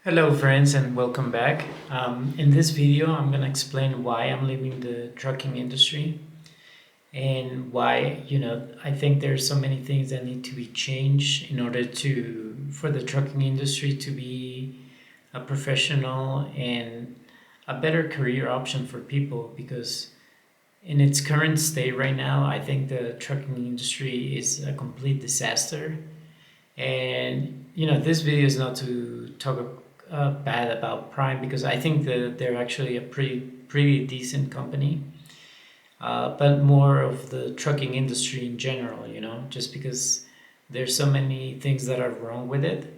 Hello friends and welcome back. In this video, I'm going to explain why I'm leaving the trucking industry and why, I think there's so many things that need to be changed in order for the trucking industry to be a professional and a better career option for people because in its current state right now, I think the trucking industry is a complete disaster. And this video is not to talk bad about Prime because I think that they're actually a pretty decent company, but more of the trucking industry in general. Just because there's so many things that are wrong with it.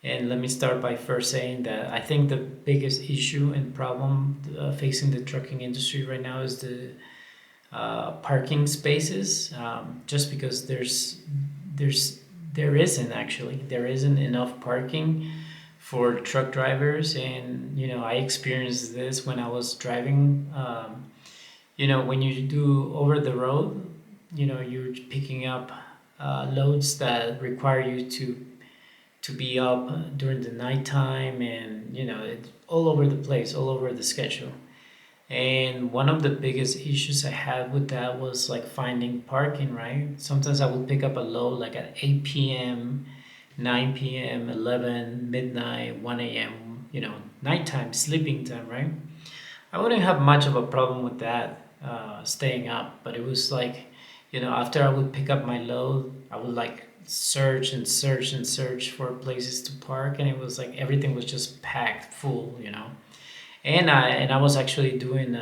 And let me start by first saying that I think the biggest issue and problem facing the trucking industry right now is the parking spaces. Just because there's there isn't enough parking for truck drivers, and I experienced this when I was driving. When you do over the road, you're picking up loads that require you to be up during the nighttime, and it's all over the place, all over the schedule. And one of the biggest issues I had with that was like finding parking, right? Sometimes I would pick up a load like at 8 p.m., 9 p.m., 11, midnight, 1 a.m., nighttime, sleeping time, right? I wouldn't have much of a problem with that, staying up, but it was like, after I would pick up my load, I would like search and search and search for places to park, and it was like everything was just packed full. And I was actually doing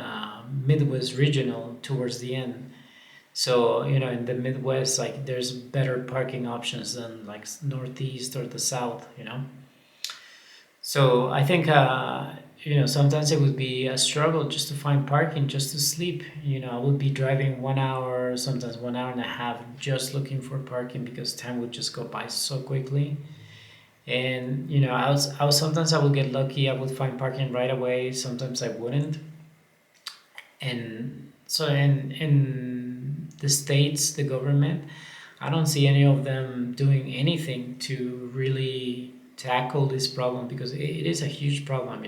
Midwest regional towards the end. So in the Midwest, like there's better parking options than like Northeast or the South. So I think sometimes it would be a struggle just to find parking, just to sleep. I would be driving 1 hour, sometimes 1 hour and a half, just looking for parking because time would just go by so quickly. And I was sometimes I would get lucky. I would find parking right away. Sometimes I wouldn't. And so in the states, the government, I don't see any of them doing anything to really tackle this problem because it is a huge problem.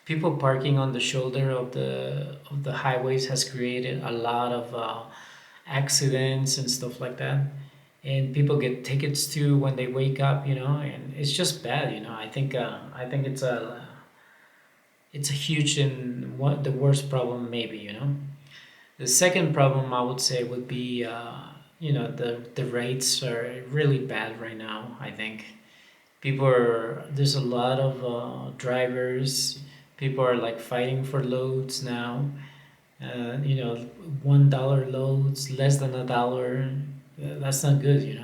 People parking on the shoulder of the highways has created a lot of accidents and stuff like that, and people get tickets too when they wake up, and it's just bad. I think it's a huge and one the worst problem maybe. The second problem I would say would be the rates are really bad right now. I think there's a lot of drivers. People are like fighting for loads now. uh, $1 loads, less than a dollar. That's not good,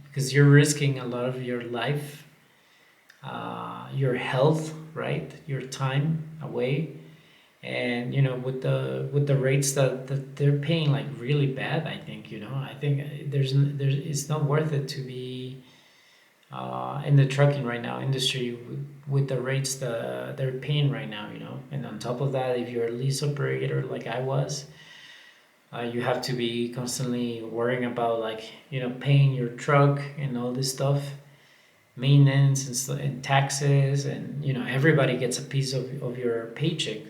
because you're risking a lot of your life, your health, right, your time away. And with the rates that they're paying, like really bad. I think there's it's not worth it to be in the trucking right now industry with the rates that they're paying right now. And on top of that, if you're a lease operator like I was, you have to be constantly worrying about like paying your truck and all this stuff, maintenance and taxes, and everybody gets a piece of your paycheck.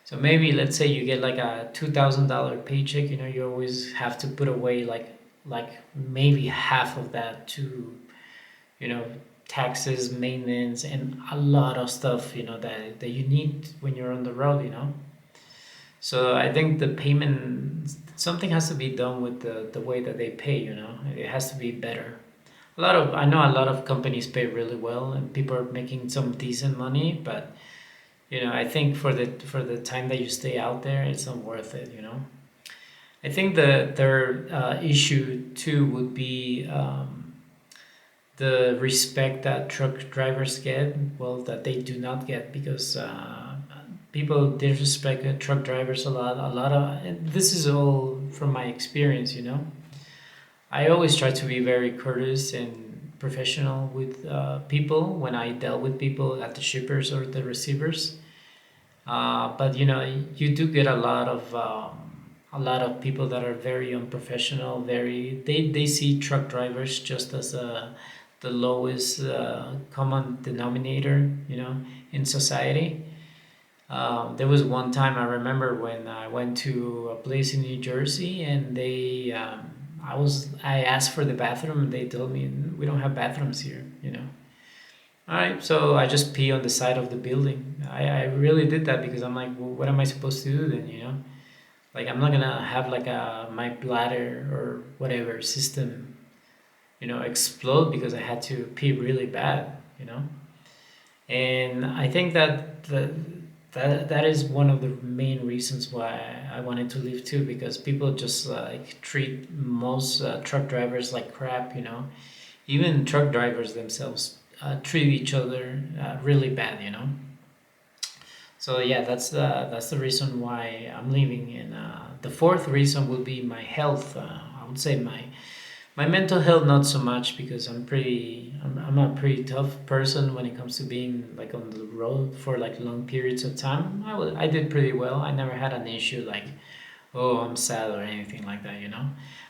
So maybe let's say you get like a $2,000 paycheck, you always have to put away like maybe half of that to you know taxes, maintenance, and a lot of stuff that you need when you're on the road. So I think the payment, something has to be done with the way that they pay. It has to be better. I know a lot of companies pay really well and people are making some decent money, but I think for the time that you stay out there, it's not worth it. I think the their issue too would be the respect that truck drivers get, well, that they do not get because people disrespect truck drivers a lot. And this is all from my experience. I always try to be very courteous and professional with people when I dealt with people at the shippers or the receivers. But you do get a lot of people that are very unprofessional. They see truck drivers just as the lowest common denominator, in society. There was one time I remember when I went to a place in New Jersey, and I asked for the bathroom, and they told me we don't have bathrooms here. All right, so I just pee on the side of the building. I really did that because I'm like, well, what am I supposed to do then? Like I'm not gonna have like my bladder or whatever system, explode because I had to pee really bad. And I think that is one of the main reasons why I wanted to leave too, because people just like treat most truck drivers like crap. Even truck drivers themselves treat each other really bad. So yeah, that's the reason why I'm leaving. And the fourth reason will be my health. I would say my mental health, not so much, because I'm a pretty tough person when it comes to being like on the road for like long periods of time. I did pretty well. I never had an issue like, oh, I'm sad or anything like that.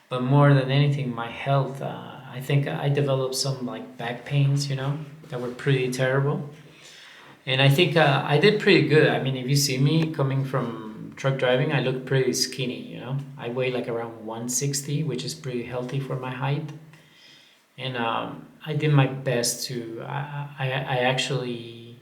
But more than anything, my health. I think I developed some like back pains, that were pretty terrible. And I think I did pretty good. I mean, if you see me coming from truck driving, I look pretty skinny. I weigh like around 160, which is pretty healthy for my height. And I did my best to. I actually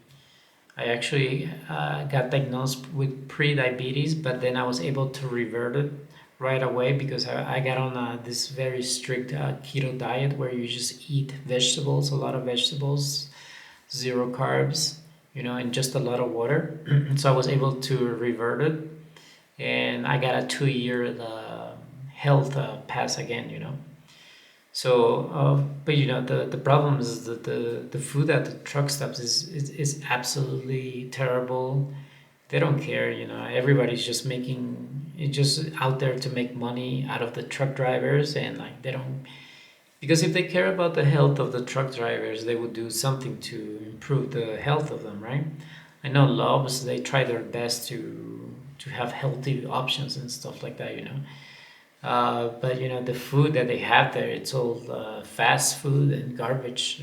got diagnosed with pre-diabetes, but then I was able to revert it right away because I got on this very strict keto diet where you just eat vegetables, a lot of vegetables, zero carbs, and just a lot of water. So I was able to revert it, and I got a 2 year health pass again. So, but the problem is that the food at the truck stops is absolutely terrible. They don't care. Everybody's just making it's just out there to make money out of the truck drivers, and like they don't, because if they care about the health of the truck drivers, they would do something to improve the health of them, right? I know Love's, they try their best to have healthy options and stuff like that. But the food that they have there, it's all fast food and garbage.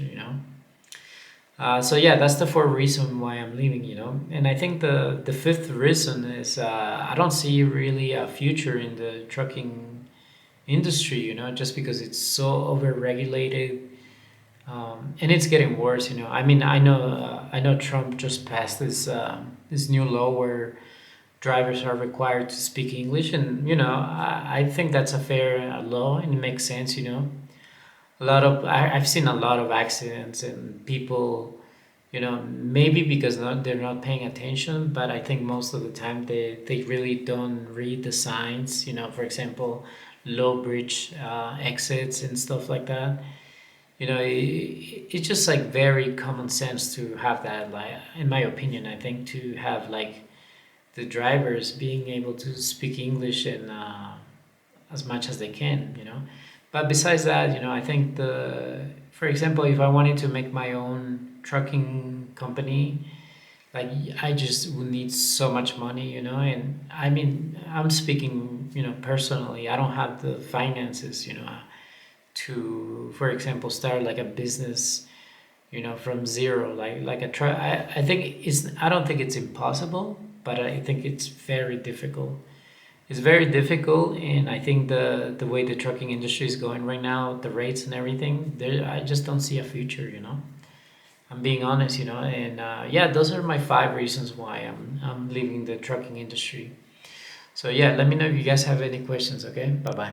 So yeah, that's the fourth reason why I'm leaving. And I think the fifth reason is I don't see really a future in the trucking industry, just because it's so overregulated, and it's getting worse. I mean, I know Trump just passed this new law where drivers are required to speak English, and I think that's a fair law, and it makes sense. I've seen a lot of accidents and people, maybe because they're not paying attention, but I think most of the time they really don't read the signs. For example, low bridge exits and stuff like that. It's just like very common sense to have that. Like, in my opinion, I think to have like the drivers being able to speak English and as much as they can. But besides that, I think for example, if I wanted to make my own trucking company, like I just would need so much money. And I mean, I'm speaking, personally, I don't have the finances, to, for example, start like a business, from zero, like a try. I don't think it's impossible, but I think it's very difficult. It's very difficult, and I think the way the trucking industry is going right now, the rates and everything, there I just don't see a future. I'm being honest. And yeah, those are my five reasons why I'm leaving the trucking industry. So yeah, let me know if you guys have any questions. Okay, bye bye.